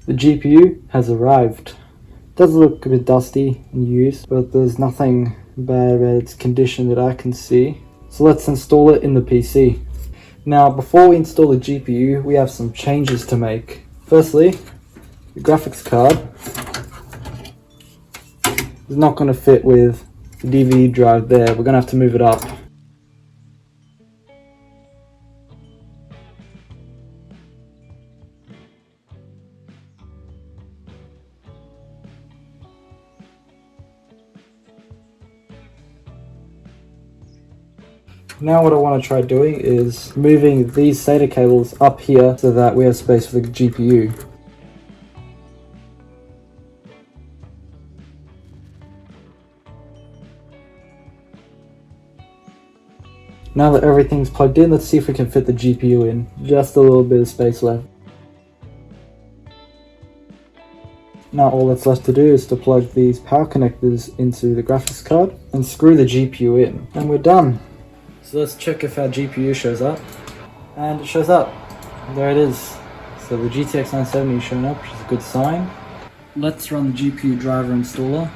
The GPU has arrived. It does look a bit dusty and used, but there's nothing bad about its condition that I can see. So let's install it in the PC. Now, before we install the GPU, we have some changes to make. Firstly, the graphics card is not going to fit with the DVD drive there. We're going to have to move it up. Now what I want to try doing is moving these SATA cables up here so that we have space for the GPU. Now that everything's plugged in, let's see if we can fit the GPU in. Just a little bit of space left. Now all that's left to do is to plug these power connectors into the graphics card and screw the GPU in. And we're done. So let's check if our GPU shows up. And it shows up. There it is. So the GTX 970 is showing up, which is a good sign. Let's run the GPU driver installer.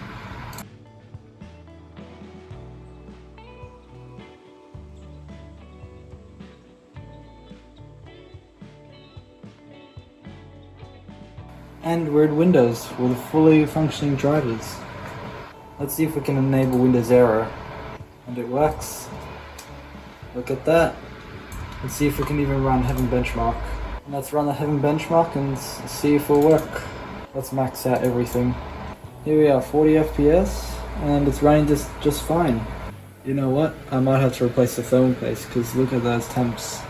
And we're in Windows with fully functioning drivers. Let's see if we can enable Windows Error. And it works. Look at that. Let's see if we can even run Heaven Benchmark. And let's run the Heaven Benchmark and see if it'll work. Let's max out everything. Here we are, 40 FPS, and it's running just fine. You know what? I might have to replace the thermal paste because look at those temps.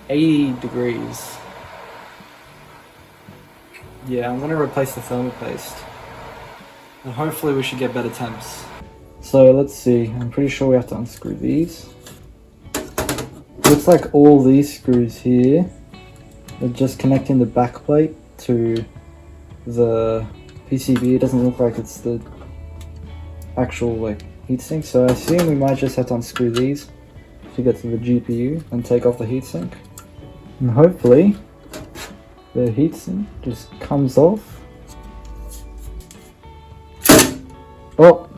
80 degrees. Yeah, I'm gonna replace the thermal paste. And hopefully we should get better temps. So let's see, I'm pretty sure we have to unscrew these. Looks like all these screws here are just connecting the back plate to the PCB. It doesn't look like it's the actual heatsink, so I assume we might just have to unscrew these to get to the GPU and take off the heatsink. And hopefully the heatsink just comes off. Oh!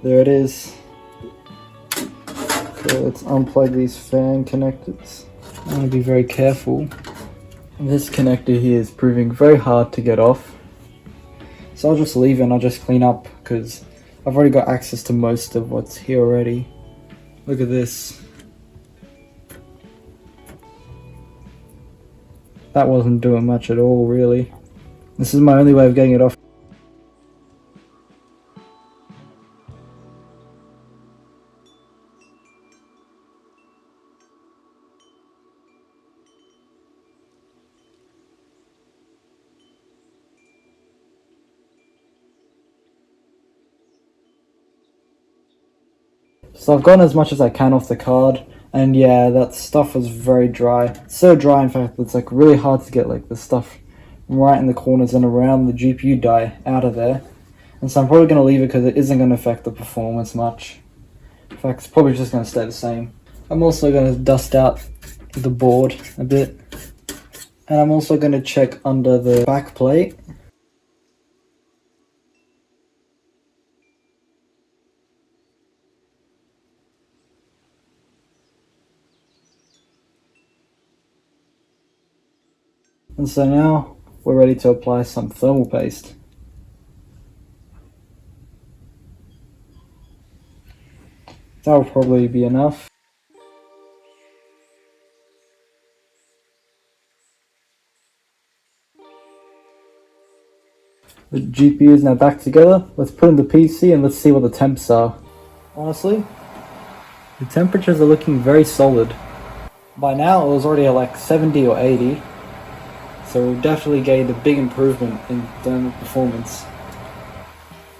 There it is. So let's unplug these fan connectors. I'm going to be very careful. This connector here is proving very hard to get off. So I'll just leave it and I'll just clean up because I've already got access to most of what's here already. Look at this. That wasn't doing much at all, really. This is my only way of getting it off. So I've gotten as much as I can off the card, and yeah, that stuff was very dry. So dry, in fact, it's really hard to get the stuff right in the corners and around the GPU die out of there. And so I'm probably going to leave it because it isn't going to affect the performance much. In fact, it's probably just going to stay the same. I'm also going to dust out the board a bit. And I'm also going to check under the back plate. And so now we're ready to apply some thermal paste. That'll probably be enough. The GPU is now back together. Let's put in the PC and let's see what the temps are. Honestly, the temperatures are looking very solid. By now it was already at 70 or 80. So we definitely gained a big improvement in thermal performance.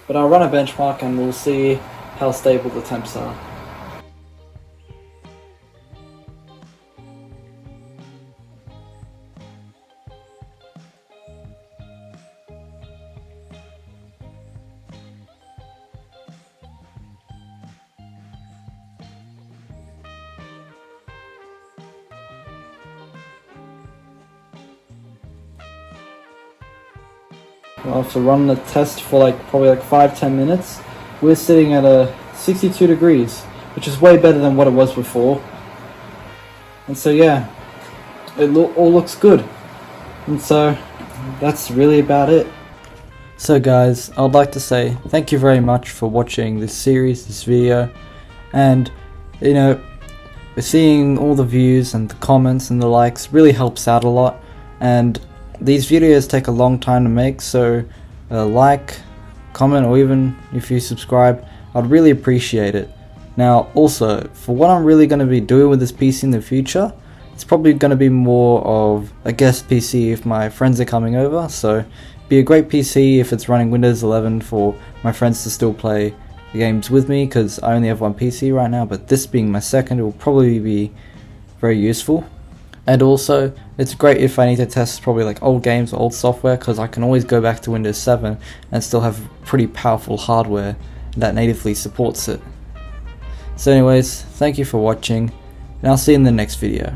But I'll run a benchmark and we'll see how stable the temps are. After running the test for like probably like 5-10 minutes, we're sitting at a 62 degrees, which is way better than what it was before. And so yeah, it all looks good. And so that's really about it. So guys, I'd like to say thank you very much for watching this series, this video, and you know, seeing all the views and the comments and the likes really helps out a lot, and these videos take a long time to make, so like, comment, or even if you subscribe, I'd really appreciate it. Now also, for what I'm really going to be doing with this PC in the future, it's probably going to be more of a guest PC if my friends are coming over, so be a great PC if it's running Windows 11 for my friends to still play the games with me, because I only have one PC right now, but this being my second, it will probably be very useful. And also, it's great if I need to test probably like old games or old software, because I can always go back to Windows 7 and still have pretty powerful hardware that natively supports it. So anyways, thank you for watching, and I'll see you in the next video.